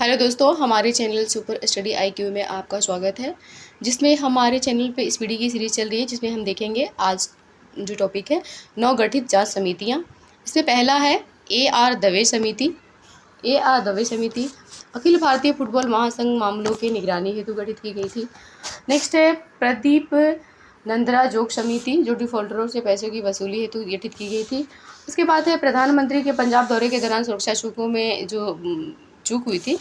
Hello दोस्तों, हमारे channel super study IQ में आपका स्वागत है। जिसमें हमारे चैनल पे इस वीडियो की सीरीज़ चल रही है, जिसमें हम देखेंगे आज जो टॉपिक है नवगठित जांच समितियां। इसमें पहला है AR दवे समिति। AR दवे समिति अखिल भारतीय फुटबॉल महासंघ मामलों की निगरानी हेतु गठित की गई थी। नेक्स्ट है प्रदीप नंदरा जोग समिति, जो डिफॉल्टरों से पैसों की वसूली हेतु गठित की गई थी। उसके बाद है प्रधानमंत्री के पंजाब दौरे के दौरान सुरक्षा चूकों में जो चूक हुई थी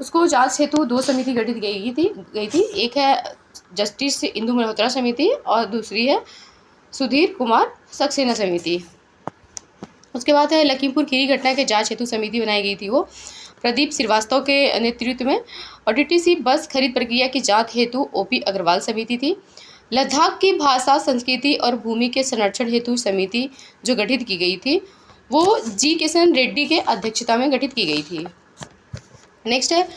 उसको जांच हेतु दो समिति गठित गई थी। एक है जस्टिस इंदु मल्होत्रा समिति और दूसरी है सुधीर कुमार सक्सेना समिति। उसके बाद है लखीमपुर खीरी घटना के जांच हेतु समिति बनाई गई थी, वो प्रदीप श्रीवास्तव के नेतृत्व में। और DTC बस खरीद प्रक्रिया की जांच हेतु OP अग्रवाल समिति थी। लद्दाख की भाषा, संस्कृति और भूमि के संरक्षण हेतु समिति जो गठित की गई थी वो G किशन रेड्डी के अध्यक्षता में गठित की गई थी। नेक्स्ट है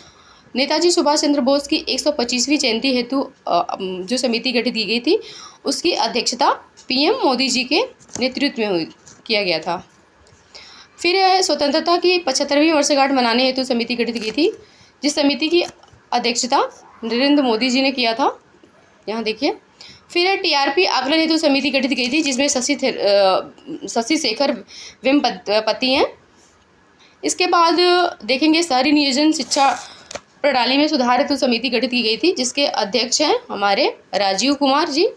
नेताजी सुभाष चंद्र बोस की 125वीं जयंती हेतु जो समिति गठित की गई थी उसकी अध्यक्षता PM मोदी जी के नेतृत्व में किया गया था। फिर स्वतंत्रता की 75वीं वर्षगांठ मनाने हेतु समिति गठित की थी, जिस समिति की अध्यक्षता नरेंद्र मोदी जी ने किया था। यहाँ देखिए। फिर TRP आकलन हेतु समिति गठित की थी, जिसमें शशि शेखर वेम्पति हैं। इसके बाद देखेंगे शहरी नियोजन शिक्षा प्रणाली में सुधार हेतु समिति गठित की गई थी, जिसके अध्यक्ष हैं हमारे राजीव कुमार जी।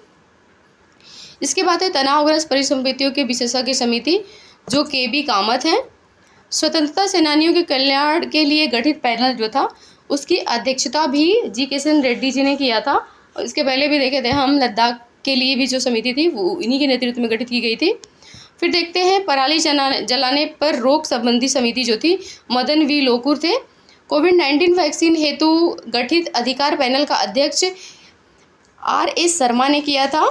इसके बाद है तनावग्रस्त परिसंपत्तियों के विशेषज्ञ समिति, जो KB कामत हैं। स्वतंत्रता सेनानियों के कल्याण के लिए गठित पैनल जो था उसकी अध्यक्षता भी G किशन रेड्डी जी ने किया था। और इसके पहले भी देखे थे हम, लद्दाख के लिए भी जो समिति थी वो इन्हीं के नेतृत्व में गठित की गई थी। फिर देखते हैं पराली जलाने पर रोक संबंधी समिति जो थी मदन V लोकुर थे। कोविड-19 वैक्सीन हेतु गठित अधिकार पैनल का अध्यक्ष RS शर्मा ने किया था।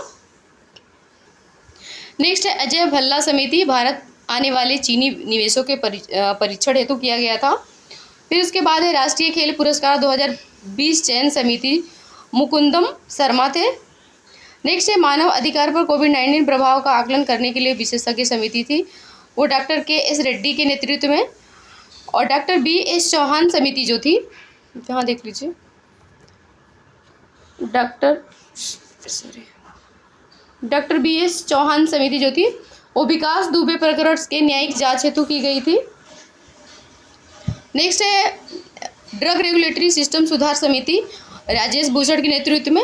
नेक्स्ट है अजय भल्ला समिति, भारत आने वाले चीनी निवेशों के परीक्षण हेतु किया गया था। फिर उसके बाद है राष्ट्रीय खेल पुरस्कार 2020 चयन समिति, मुकुंदम शर्मा थे। नेक्स्ट है मानव अधिकार पर कोविड-19 प्रभाव का आकलन करने के लिए विशेषज्ञ समिति थी, वो डॉक्टर KS रेड्डी के नेतृत्व में। और डॉक्टर BS चौहान समिति जो थी, यहाँ देख लीजिए, डॉक्टर BS चौहान समिति जो थी वो विकास दुबे प्रकरण के न्यायिक जांच हेतु की गई थी। नेक्स्ट है ड्रग रेगुलेटरी सिस्टम सुधार समिति, राजेश भूषण के नेतृत्व में।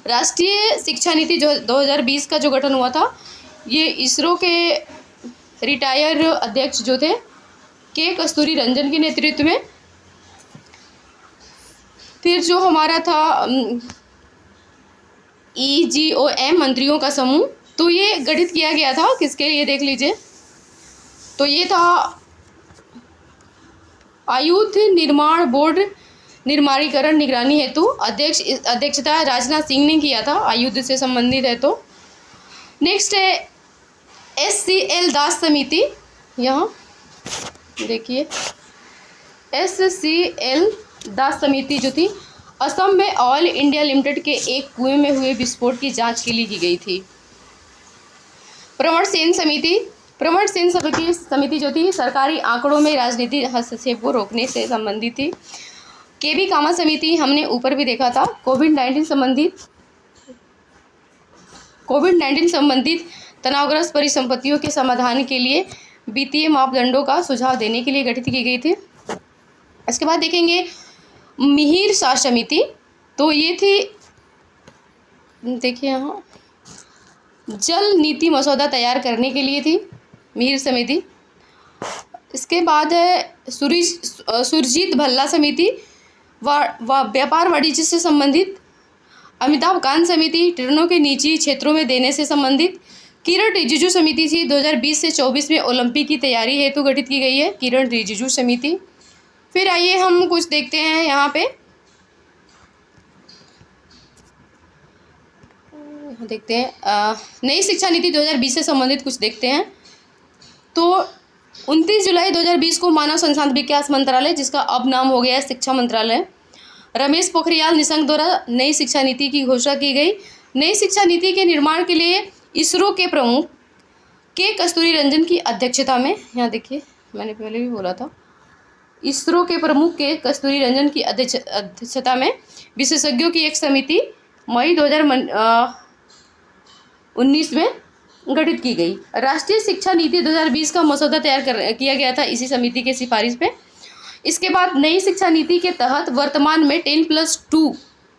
राष्ट्रीय शिक्षा नीति जो 2020 का जो गठन हुआ था, ये ISRO के रिटायर अध्यक्ष जो थे K कस्तूरी रंजन के नेतृत्व में। फिर जो हमारा था EGOM मंत्रियों का समूह, तो ये गठित किया गया था किसके लिए देख लीजिए, तो ये था आयुध निर्माण बोर्ड निर्माणीकरण निगरानी हेतु। अध्यक्षता राजनाथ सिंह ने किया था, आयुध से संबंधित है तो। नेक्स्ट है SCL दास समिति, यहाँ देखिए SCL दास समिति जो थी असम में ऑयल इंडिया लिमिटेड के एक कुएं में हुए विस्फोट की जांच के लिए की गई थी। प्रवण सेन समिति जो थी सरकारी आंकड़ों में राजनीतिक हस्तक्षेप को रोकने से संबंधित थी। KB कामत समिति हमने ऊपर भी देखा था, कोविड-19 संबंधित तनावग्रस्त परिसंपत्तियों के समाधान के लिए वित्तीय मापदंडों का सुझाव देने के लिए गठित की गई थी। इसके बाद देखेंगे मिहिर शाह समिति, तो ये थी, देखिए यहाँ, जल नीति मसौदा तैयार करने के लिए थी मिहिर समिति। इसके बाद है सुरजीत भल्ला समिति, व्यापार वाणिज्य से संबंधित। अमिताभ कांत समिति, ट्रेनों के निजी क्षेत्रों में देने से संबंधित। किरण रिजिजू समिति थी, 2020 से 24 में ओलंपिक की तैयारी हेतु गठित की गई है, किरण रिजिजू समिति। फिर आइए हम कुछ देखते हैं यहाँ पे, देखते हैं नई शिक्षा नीति 2020 से संबंधित कुछ देखते हैं। तो 29 जुलाई 2020 को मानव संसाधन विकास मंत्रालय, जिसका अब नाम हो गया है शिक्षा मंत्रालय, रमेश पोखरियाल निशंक द्वारा नई शिक्षा नीति की घोषणा की गई। नई शिक्षा नीति के निर्माण के लिए ISRO के प्रमुख K कस्तूरी रंजन की अध्यक्षता में, यहाँ देखिए मैंने पहले भी बोला था, इसरो के प्रमुख के कस्तूरी रंजन की अध्यक्षता में विशेषज्ञों की एक समिति मई 2019 में गठित की गई। राष्ट्रीय शिक्षा नीति 2020 का मसौदा किया गया था इसी समिति के सिफारिश पे। इसके बाद नई शिक्षा नीति के तहत वर्तमान में 10+2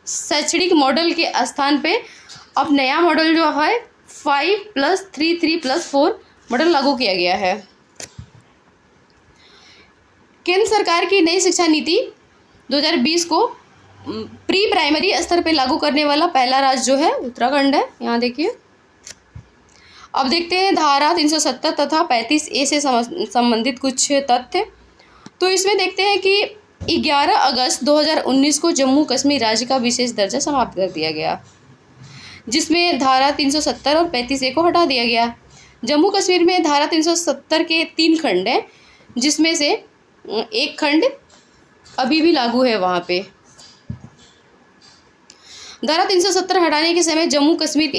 शैक्षणिक मॉडल के स्थान पे अब नया मॉडल जो है 5+3 3+4 मॉडल लागू किया गया है। केंद्र सरकार की नई शिक्षा नीति 2020 को प्री प्राइमरी स्तर पे लागू करने वाला पहला राज्य जो है उत्तराखंड है। यहाँ देखिए, अब देखते हैं धारा 370 तथा 35A से संबंधित कुछ तथ्य। तो इसमें देखते हैं कि 11 अगस्त 2019 को जम्मू कश्मीर राज्य का विशेष दर्जा समाप्त कर दिया गया, जिसमें धारा 370 और 35A को हटा दिया गया। जम्मू कश्मीर में धारा 370 के 3 खंड हैं, जिसमें से एक खंड अभी भी लागू है वहाँ पे। धारा 370 हटाने के समय जम्मू कश्मीर के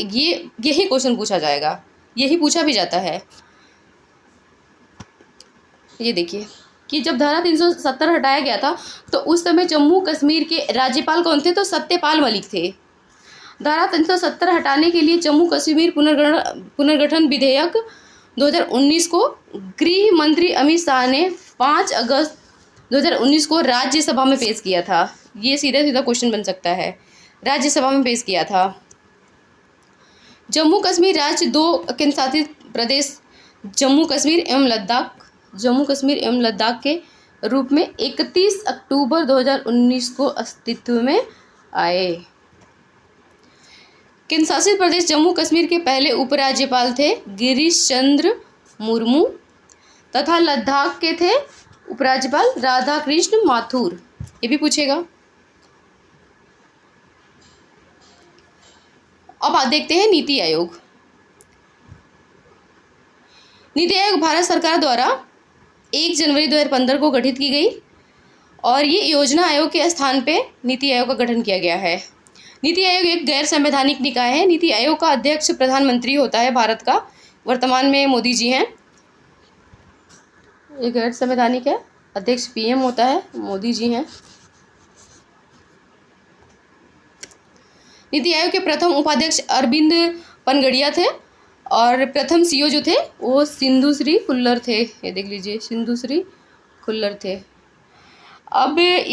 यही क्वेश्चन पूछा जाएगा, यही पूछा भी जाता है। ये देखिए कि जब धारा 370 हटाया गया था तो उस समय जम्मू कश्मीर के राज्यपाल कौन थे? तो सत्यपाल मलिक थे। धारा 370 हटाने के लिए जम्मू कश्मीर पुनर्गठन विधेयक 2019 को गृह मंत्री अमित शाह ने 5 अगस्त 2019 को राज्यसभा में पेश किया था। ये सीधा सीधा क्वेश्चन बन सकता है, राज्यसभा में पेश किया था। जम्मू कश्मीर राज्य 2 केंद्रशासित प्रदेश जम्मू कश्मीर एवं लद्दाख के रूप में 31 अक्टूबर 2019 को अस्तित्व में आए। केंद्रशासित प्रदेश जम्मू कश्मीर के पहले उपराज्यपाल थे गिरीश चंद्र मुर्मू तथा लद्दाख के थे उपराज्यपाल राधा कृष्ण माथुर। ये भी पूछेगा। अब देखते हैं नीति आयोग। नीति आयोग भारत सरकार द्वारा 1 जनवरी 2015 को गठित की गई और ये योजना आयोग के स्थान पे नीति आयोग का गठन किया गया है। नीति आयोग एक गैर संवैधानिक निकाय है। नीति आयोग का अध्यक्ष प्रधानमंत्री होता है भारत का, वर्तमान में मोदी जी हैं। ये गैर संवैधानिक है, अध्यक्ष PM होता है, मोदी जी हैं। नीति आयोग के प्रथम उपाध्यक्ष अरविंद पनगड़िया थे और प्रथम CEO जो थे वो सिंधुश्री खुल्लर थे। ये देख लीजिए, सिंधुश्री खुल्लर थे। अब